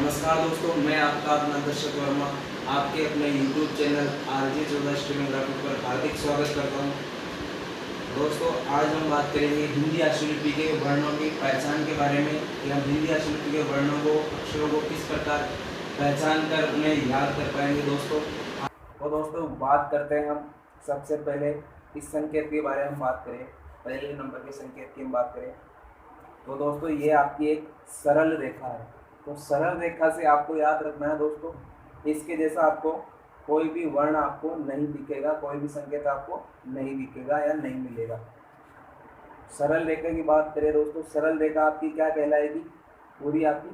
नमस्कार दोस्तों, मैं आपका अपना दर्शक वर्मा आपके अपने YouTube channel RJ Chaudhary stenography पर हार्दिक स्वागत करता हूं। दोस्तों, आज हम बात करेंगे हिंदी अक्षरलिपि के वर्णों की पहचान के बारे में कि हम हिंदी अक्षरलिपि के वर्णों को, अक्षरों को किस प्रकार पहचान कर उन्हें याद कर पाएंगे। दोस्तों बात करते हैं हम सबसे पहले इस संकेत के बारे में बात करें। पहले नंबर के संकेत की हम बात करें तो दोस्तों ये आपकी एक सरल रेखा है। तो सरल रेखा से आपको याद रखना है दोस्तों, इसके जैसा आपको कोई भी वर्ण आपको नहीं दिखेगा, कोई भी संकेत आपको नहीं दिखेगा या नहीं मिलेगा। सरल रेखा की बात करें दोस्तों, सरल रेखा आपकी क्या कहलाएगी? पूरी आपकी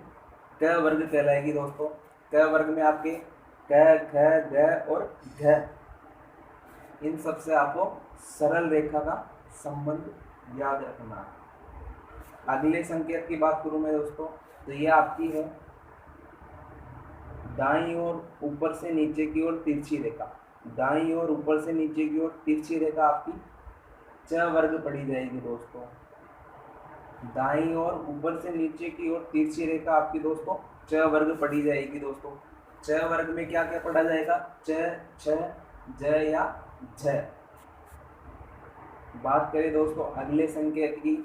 क वर्ग कहलाएगी दोस्तों। क वर्ग में आपके क, ख, ग और घ, इन सब से आपको सरल रेखा का संबंध याद रखना है। अगले संकेत की बात करूं मैं दोस्तों, तो ये आपकी है दाईं ओर ऊपर से नीचे की ओर तिरछी रेखा। दाईं ओर ऊपर से नीचे की ओर तिरछी रेखा आपकी च वर्ग पढ़ी जाएगी दोस्तों। दाईं ओर ऊपर से नीचे की ओर तिरछी रेखा आपकी दोस्तों च वर्ग पढ़ी जाएगी दोस्तों। च वर्ग में क्या क्या पढ़ा जाएगा? च, छ, ज या झ। बात करें दोस्तों अगले संकेत की,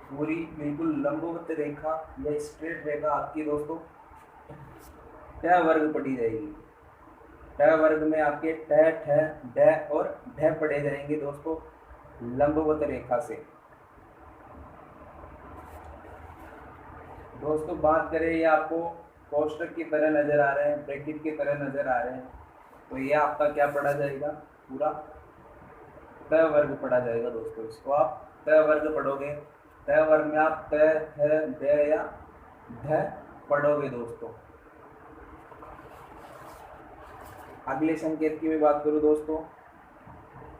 पूरी बिल्कुल लंबवत रेखा या स्ट्रेट रेखा आपकी दोस्तों ट वर्ग पढ़ी जाएगी। ट वर्ग में आपके ट, ठ, ड और ढ पढ़े जाएंगे दोस्तों लंबवत रेखा से। दोस्तों बात करें, ये आपको कोष्टक की तरह नजर आ रहे हैं, ब्रैकेट की तरह नजर आ रहे हैं, तो ये आपका क्या पढ़ा जाएगा? पूरा त वर्ग पढ़ा जाएगा दोस्तों। इसको आप त वर्ग पढ़ोगे। त वर्ग में आप त, थ, द या ध पढ़ोगे दोस्तों। अगले संकेत की मैं बात करूं दोस्तों,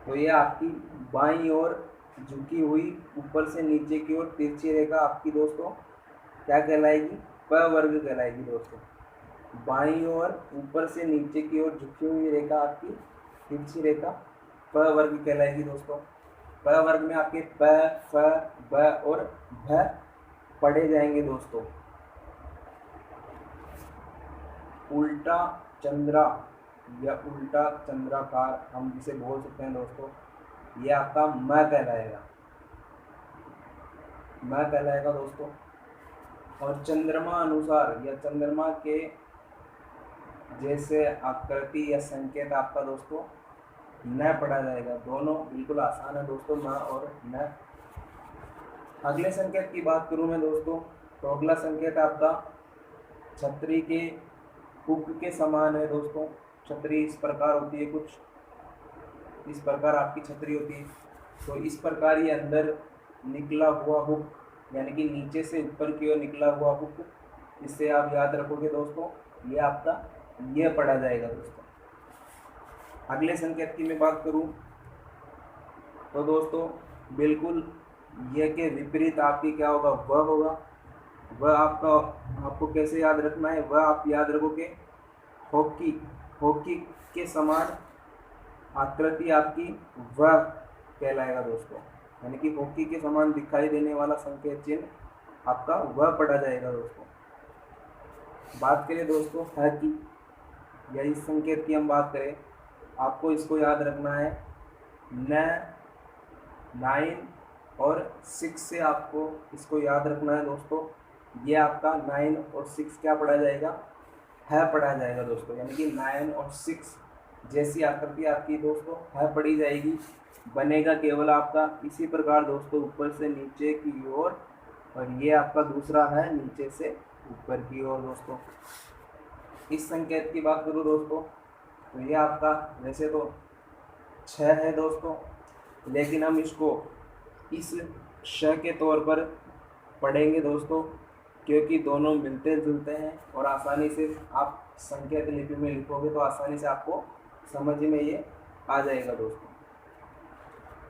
तो ये आपकी बाईं ओर झुकी हुई ऊपर से नीचे की ओर तिरछी रेखा आपकी दोस्तों क्या कहलाएगी? प वर्ग कहलाएगी दोस्तों। बाईं ओर ऊपर से नीचे की ओर झुकी हुई रेखा आपकी तिरछी रेखा प वर्ग कहलाएगी दोस्तों। प वर्ग में आपके प, फ, ब और भ पढ़े जाएंगे दोस्तों। उल्टा चंद्रा या उल्टा चंद्राकार हम जिसे बोल सकते हैं दोस्तों, ये आपका म कहलाएगा। म कहलाएगा दोस्तों। और चंद्रमा अनुसार या चंद्रमा के जैसे आकृति या संकेत आपका दोस्तों न पढ़ा जाएगा। दोनों बिल्कुल आसान है दोस्तों, न और न। अगले संकेत की बात करूं मैं दोस्तों, तो अगला संकेत आपका छतरी के हुक के समान है दोस्तों। छतरी इस प्रकार होती है, कुछ इस प्रकार आपकी छतरी होती है। तो इस प्रकार ये अंदर निकला हुआ हुक, यानी कि नीचे से ऊपर की ओर निकला हुआ हुक, इससे आप याद रखोगे दोस्तों, ये आपका ये पढ़ा जाएगा दोस्तों। अगले संकेत की मैं बात करूं तो दोस्तों बिल्कुल ये के विपरीत आपकी क्या होगा? वह होगा। वह आपको कैसे याद रखना है? वह आप याद रखोगे हॉकी, हॉकी के समान आकृति आपकी वह कहलाएगा दोस्तों, यानी कि हॉकी के समान दिखाई देने वाला संकेत चिन्ह आपका वह पढ़ा जाएगा दोस्तों। बात करें दोस्तों है की या इस संकेत की हम बात करें, आपको इसको याद रखना है न, 9 और 6 से आपको इसको याद रखना है दोस्तों। ये आपका 9 और 6 क्या पढ़ा जाएगा? है पढ़ा जाएगा दोस्तों, यानी कि 9 और 6 जैसी आकृति आपकी दोस्तों है पढ़ी जाएगी। बनेगा केवल आपका इसी प्रकार दोस्तों, ऊपर से नीचे की ओर, और ये आपका दूसरा है नीचे से ऊपर की ओर दोस्तों। इस संकेत की बात करूँ दोस्तों, तो ये आपका वैसे तो 6 है दोस्तों, लेकिन हम इसको इस श के तौर पर पढ़ेंगे दोस्तों, क्योंकि दोनों मिलते जुलते हैं और आसानी से आप संकेत लिपि में लिखोगे तो आसानी से आपको समझ में ये आ जाएगा दोस्तों।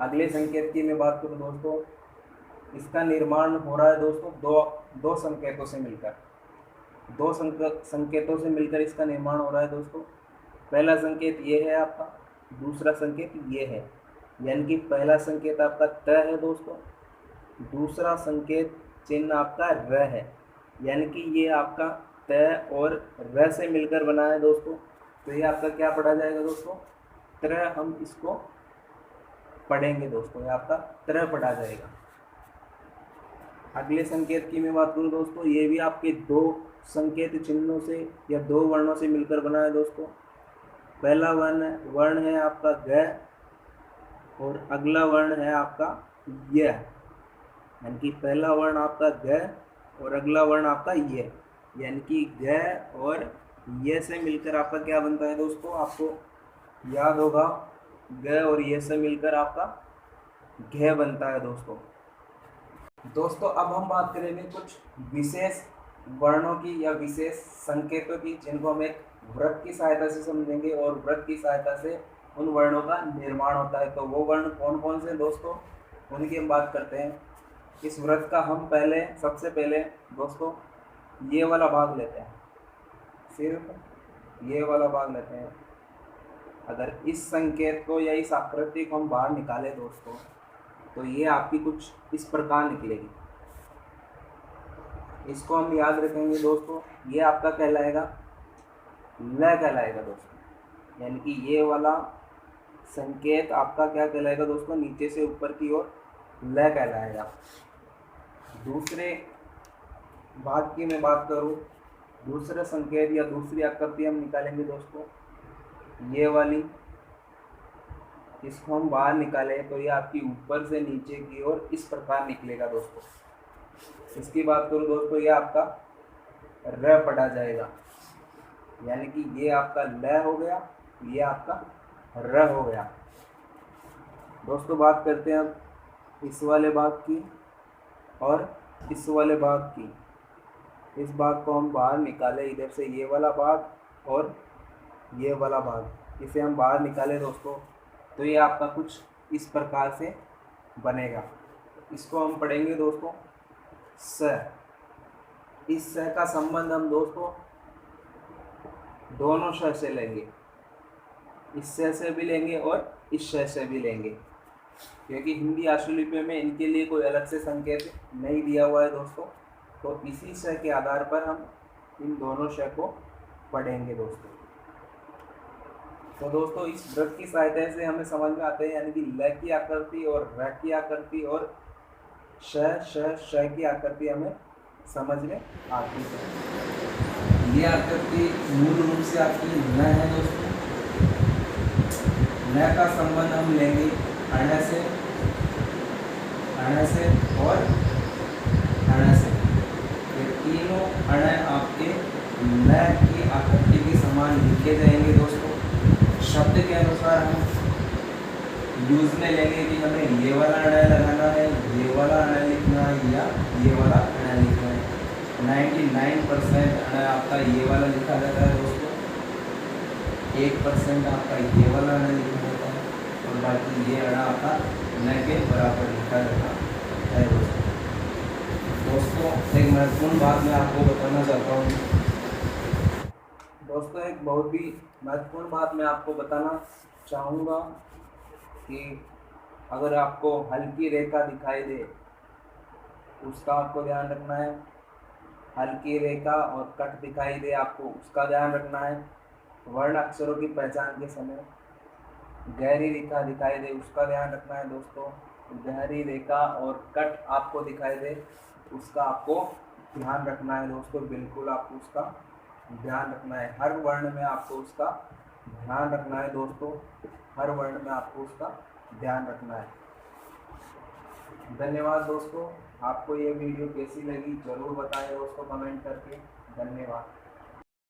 अगले संकेत की मैं बात करूं दोस्तों, इसका निर्माण हो रहा है दोस्तों दो संकेतों से मिलकर। दो संकेतों से मिलकर इसका निर्माण हो रहा है दोस्तों। पहला संकेत ये है आपका, दूसरा संकेत ये है, यानी कि पहला संकेत आपका त है दोस्तों, दूसरा संकेत चिन्ह आपका र है, यानी कि ये आपका त और र से मिलकर बना है दोस्तों, तो ये आपका क्या पढ़ा जाएगा दोस्तों, त्र। हम इसको पढ़ेंगे दोस्तों, ये आपका त्र पढ़ा जाएगा। अगले संकेत की मैं बात करूँ दोस्तों, ये भी आपके दो संकेत चिन्हों से या दो वर्णों से मिलकर बना है दोस्तों। पहला वर्ण है आपका ग और अगला वर्ण है आपका य, यानी कि पहला वर्ण आपका ग और अगला वर्ण आपका य, यानी कि ग और य से मिलकर आपका क्या बनता है दोस्तों, आपको याद होगा, ग और य से मिलकर आपका घ बनता है दोस्तों। दोस्तों अब हम बात करेंगे कुछ विशेष वर्णों की या विशेष संकेतों की, जिनको हम एक वृत्त की सहायता से समझेंगे और वृत्त की सहायता से उन वर्णों का निर्माण होता है। तो वो वर्ण कौन कौन से दोस्तों, उनकी हम बात करते हैं। इस वृत्त का हम सबसे पहले दोस्तों ये वाला भाग लेते हैं, सिर्फ ये वाला भाग लेते हैं। अगर इस संकेत को या इस आकृति को हम बाहर निकालें दोस्तों, तो ये आपकी कुछ इस प्रकार निकलेगी। इसको हम याद रखेंगे दोस्तों, ये आपका कहलाएगा ल कहलाएगा दोस्तों, यानी कि ये वाला संकेत आपका क्या कहलाएगा दोस्तों, नीचे से ऊपर की ओर ल कहलाएगा। दूसरे भाग की मैं बात करूँ, दूसरा संकेत या दूसरी आकृति हम निकालेंगे दोस्तों, ये वाली, इसको हम बाहर निकालें तो ये आपकी ऊपर से नीचे की ओर इस प्रकार निकलेगा दोस्तों। इसकी बात करूँ दोस्तों, ये आपका र पढ़ा जाएगा, यानी कि ये आपका ल हो गया, ये आपका र हो गया। दोस्तों बात करते हैं अब इस वाले भाग की और इस वाले भाग की। इस भाग को हम बाहर निकालें, इधर से ये वाला भाग और ये वाला भाग, इसे हम बाहर निकालें दोस्तों, तो ये आपका कुछ इस प्रकार से बनेगा। इसको हम पढ़ेंगे दोस्तों स। इस स का संबंध हम दोस्तों दोनों श से लेंगे, इस स से भी लेंगे और इस श से भी लेंगे, क्योंकि हिंदी आशुलिपि में इनके लिए कोई अलग से संकेत नहीं दिया हुआ है दोस्तों। तो इसी श के आधार पर हम इन दोनों श को पढ़ेंगे दोस्तों। तो दोस्तों इस वृत्त की सहायता से हमें समझ में आते हैं, यानी कि ल की आकृति और र की आकृति और श की आकृति हमें समझ में आती है। ये आकृति मूल रूप से आपकी न है दोस्तों। न का संबंध हम लेंगे अण से और अण से। ये तीनों अण आपके न की आकृति के समान लिखे जाएंगे दोस्तों। शब्द के अनुसार हम यूज में लेंगे कि हमें ये वाला अण लगाना है, ये वाला अण लिखना है या ये वाला अण लिखना है। 99% अण आपका ये वाला लिखा जाता है दोस्तों, 1% आपका ये वाला अण लिखा जाता है और बाकी ये अण आपका न के बराबर लिखा जाता है दोस्तों। दोस्तों एक महत्वपूर्ण बात मैं आपको बताना चाहता हूँ दोस्तों, एक बहुत ही महत्वपूर्ण बात मैं आपको बताना चाहूँगा कि अगर आपको हल्की रेखा दिखाई दे, उसका आपको ध्यान रखना है। हल्की रेखा और कट दिखाई दे आपको, उसका ध्यान रखना है। वर्ण अक्षरों की पहचान के समय गहरी रेखा दिखाई दे, उसका ध्यान रखना है दोस्तों। गहरी रेखा और कट आपको दिखाई दे, उसका आपको ध्यान रखना है दोस्तों। बिल्कुल आपको उसका ध्यान रखना है। हर वर्ण में आपको उसका ध्यान रखना है दोस्तों, हर वर्ण में आपको उसका ध्यान रखना है। धन्यवाद दोस्तों। आपको ये वीडियो कैसी लगी ज़रूर बताएं दोस्तों कमेंट करके। धन्यवाद।